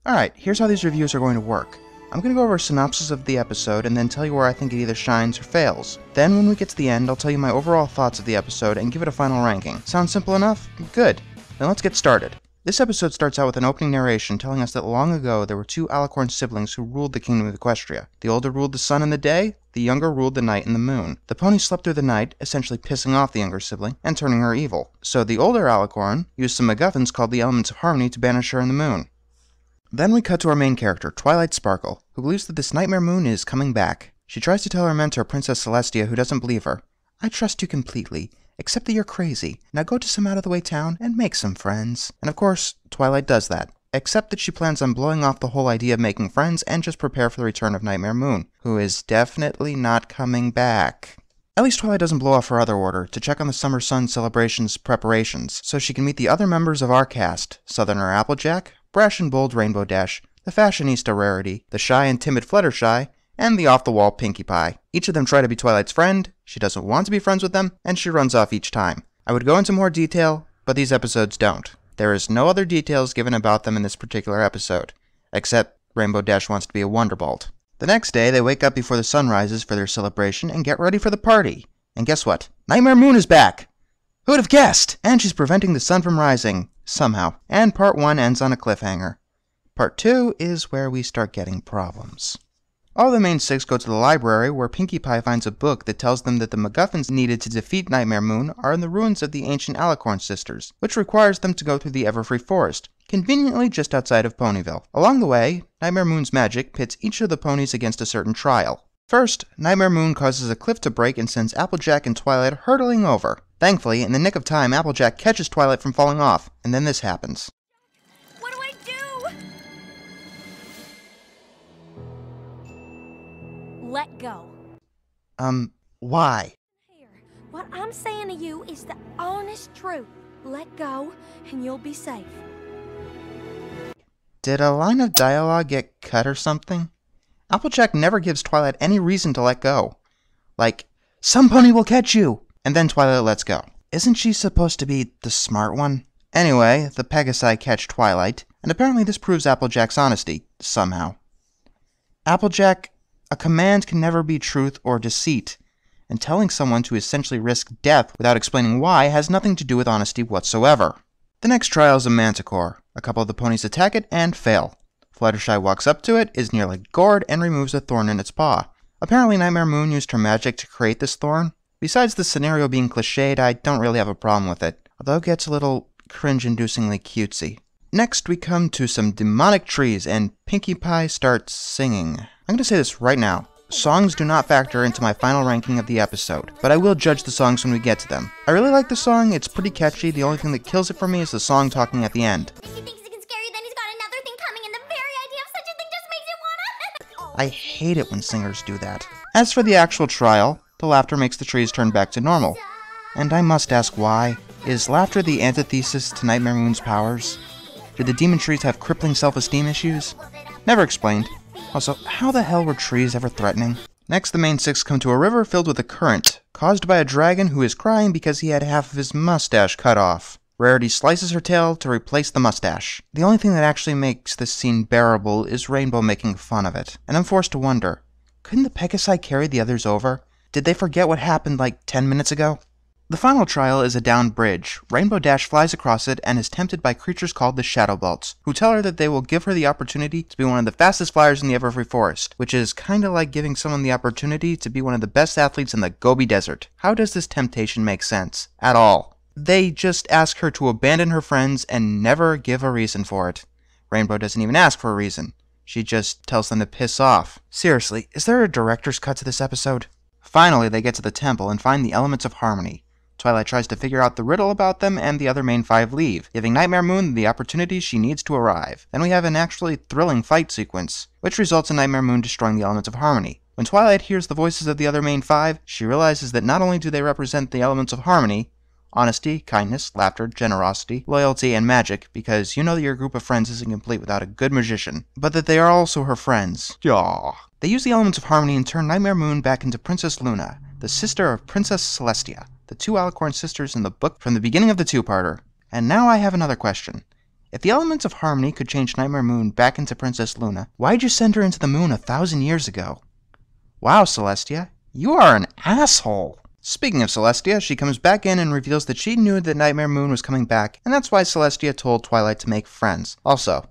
Alright, here's how these reviews are going to work. I'm going to go over a synopsis of the episode and then tell you where I think it either shines or fails. Then when we get to the end, I'll tell you my overall thoughts of the episode and give it a final ranking. Sound simple enough? Good. Then let's get started. This episode starts out with an opening narration telling us that long ago there were two alicorn siblings who ruled the kingdom of Equestria. The older ruled the sun and the day, the younger ruled the night and the moon. The pony slept through the night, essentially pissing off the younger sibling and turning her evil. So the older alicorn used some MacGuffins called the Elements of Harmony to banish her and the moon. Then we cut to our main character, Twilight Sparkle, who believes that this nightmare moon is coming back. She tries to tell her mentor, Princess Celestia, who doesn't believe her. I trust you completely, except that you're crazy. Now go to some out-of-the-way town and make some friends. And of course, Twilight does that, except that she plans on blowing off the whole idea of making friends and just prepare for the return of Nightmare Moon, who is definitely not coming back. At least Twilight doesn't blow off her other order to check on the Summer Sun celebration's preparations, so she can meet the other members of our cast, Southerner Applejack, Brash and Bold Rainbow Dash, the Fashionista Rarity, the Shy and Timid Fluttershy, and the off-the-wall Pinkie Pie. Each of them try to be Twilight's friend, she doesn't want to be friends with them, and she runs off each time. I would go into more detail, but these episodes don't. There is no other details given about them in this particular episode, except Rainbow Dash wants to be a Wonderbolt. The next day, they wake up before the sun rises for their celebration and get ready for the party. And guess what? Nightmare Moon is back! Who'd have guessed? And she's preventing the sun from rising. Somehow. And part 1 ends on a cliffhanger. Part 2 is where we start getting problems. All the main 6 go to the library where Pinkie Pie finds a book that tells them that the MacGuffins needed to defeat Nightmare Moon are in the ruins of the ancient Alicorn sisters, which requires them to go through the Everfree Forest, conveniently just outside of Ponyville. Along the way, Nightmare Moon's magic pits each of the ponies against a certain trial. First, Nightmare Moon causes a cliff to break and sends Applejack and Twilight hurtling over. Thankfully, in the nick of time, Applejack catches Twilight from falling off, and then this happens. What do I do? Let go. Why? Here, what I'm saying to you is the honest truth. Let go, and you'll be safe. Did a line of dialogue get cut or something? Applejack never gives Twilight any reason to let go. Like, some pony will catch you! And then Twilight lets go. Isn't she supposed to be the smart one? Anyway, the Pegasi catch Twilight, and apparently this proves Applejack's honesty, somehow. Applejack, a command can never be truth or deceit, and telling someone to essentially risk death without explaining why has nothing to do with honesty whatsoever. The next trial is a manticore. A couple of the ponies attack it and fail. Fluttershy walks up to it, is nearly gored, and removes a thorn in its paw. Apparently Nightmare Moon used her magic to create this thorn. Besides the scenario being cliched, I don't really have a problem with it, although it gets a little cringe-inducingly cutesy. Next we come to some demonic trees, and Pinkie Pie starts singing. I'm going to say this right now. Songs do not factor into my final ranking of the episode, but I will judge the songs when we get to them. I really like the song, it's pretty catchy, the only thing that kills it for me is the song talking at the end. I hate it when singers do that. As for the actual trial, the laughter makes the trees turn back to normal. And I must ask why. Is laughter the antithesis to Nightmare Moon's powers? Did the demon trees have crippling self-esteem issues? Never explained. Also, how the hell were trees ever threatening? Next, the main 6 come to a river filled with a current, caused by a dragon who is crying because he had half of his mustache cut off. Rarity slices her tail to replace the mustache. The only thing that actually makes this scene bearable is Rainbow making fun of it. And I'm forced to wonder, couldn't the Pegasi carry the others over? Did they forget what happened like 10 minutes ago? The final trial is a downed bridge. Rainbow Dash flies across it and is tempted by creatures called the Shadow Bolts, who tell her that they will give her the opportunity to be one of the fastest flyers in the Everfree Forest, which is kinda like giving someone the opportunity to be one of the best athletes in the Gobi Desert. How does this temptation make sense? At all. They just ask her to abandon her friends and never give a reason for it. Rainbow doesn't even ask for a reason. She just tells them to piss off. Seriously, is there a director's cut to this episode? Finally, they get to the temple and find the Elements of Harmony. Twilight tries to figure out the riddle about them, and the other main 5 leave, giving Nightmare Moon the opportunity she needs to arrive. Then we have an actually thrilling fight sequence, which results in Nightmare Moon destroying the Elements of Harmony. When Twilight hears the voices of the other main 5, she realizes that not only do they represent the Elements of Harmony, honesty, kindness, laughter, generosity, loyalty, and magic, because you know that your group of friends isn't complete without a good magician, but that they are also her friends. Yaw. They use the Elements of Harmony and turn Nightmare Moon back into Princess Luna, the sister of Princess Celestia, the 2 Alicorn sisters in the book from the beginning of the 2-parter. And now I have another question. If the elements of harmony could change Nightmare Moon back into Princess Luna, why'd you send her into the moon 1,000 years ago? Wow, Celestia, you are an asshole! Speaking of Celestia, she comes back in and reveals that she knew that Nightmare Moon was coming back, and that's why Celestia told Twilight to make friends. Also,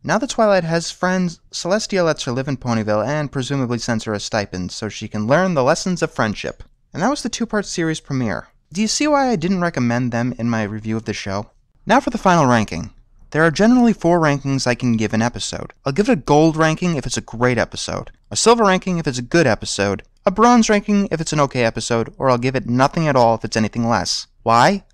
now that Twilight has friends, Celestia lets her live in Ponyville and presumably sends her a stipend so she can learn the lessons of friendship. And that was the two-part series premiere. Do you see why I didn't recommend them in my review of the show? Now for the final ranking. There are generally 4 rankings I can give an episode. I'll give it a gold ranking if it's a great episode, a silver ranking if it's a good episode, a bronze ranking if it's an okay episode, or I'll give it nothing at all if it's anything less. Why?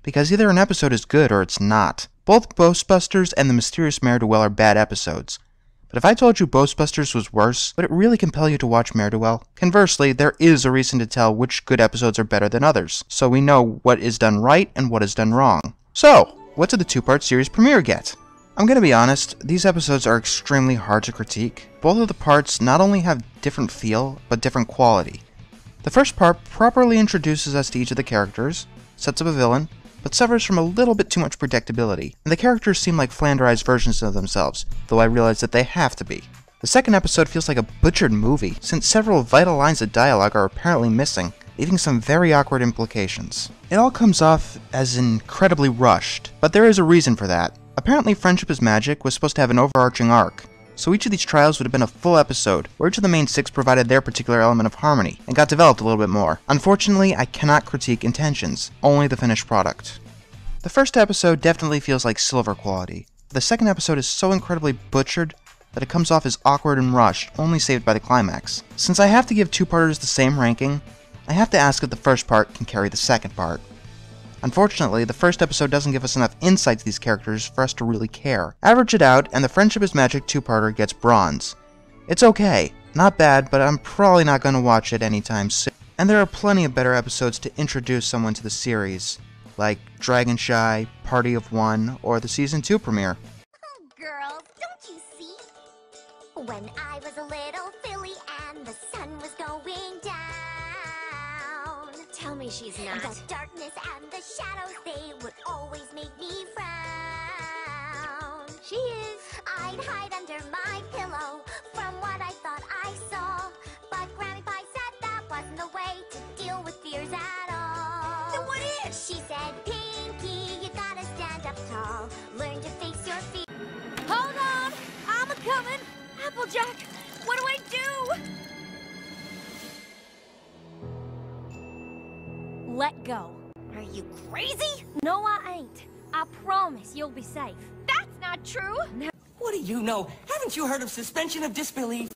Because either an episode is good or it's not. Both Ghostbusters and The Mysterious Ne'er-Do-Well are bad episodes. But if I told you Ghostbusters was worse, would it really compel you to watch Ne'er-Do-Well? Conversely, there is a reason to tell which good episodes are better than others, so we know what is done right and what is done wrong. So, what did the two-part series premiere get? I'm gonna be honest, these episodes are extremely hard to critique. Both of the parts not only have different feel, but different quality. The first part properly introduces us to each of the characters, sets up a villain, but suffers from a little bit too much predictability, and the characters seem like flanderized versions of themselves, though I realize that they have to be. The second episode feels like a butchered movie, since several vital lines of dialogue are apparently missing, leaving some very awkward implications. It all comes off as incredibly rushed, but there is a reason for that. Apparently Friendship is Magic was supposed to have an overarching arc, so each of these trials would have been a full episode, where each of the main 6 provided their particular element of harmony, and got developed a little bit more. Unfortunately, I cannot critique intentions, only the finished product. The first episode definitely feels like silver quality. The second episode is so incredibly butchered that it comes off as awkward and rushed, only saved by the climax. Since I have to give two-parters the same ranking, I have to ask if the first part can carry the second part. Unfortunately, the first episode doesn't give us enough insight to these characters for us to really care. Average it out, and the Friendship is Magic two-parter gets bronze. It's okay, not bad, but I'm probably not going to watch it anytime soon. And there are plenty of better episodes to introduce someone to the series, like Dragon Shy, Party of One, or the Season 2 premiere. Oh, girls, don't you see? When I was a little filly and the sun was going down. Tell me she's not. The darkness and the shadows, they would always make me frown. She is. I'd hide under my pillow from what I thought I saw. But Grammy Pie said that wasn't the way to deal with fears at all. Then what is? She said, Pinky, you gotta stand up tall. Learn to face your fears. Hold on! I'm a-coming! Applejack, what do I do? Let go. Are you crazy? No, I ain't. I promise you'll be safe. That's not true. What do you know? Haven't you heard of suspension of disbelief?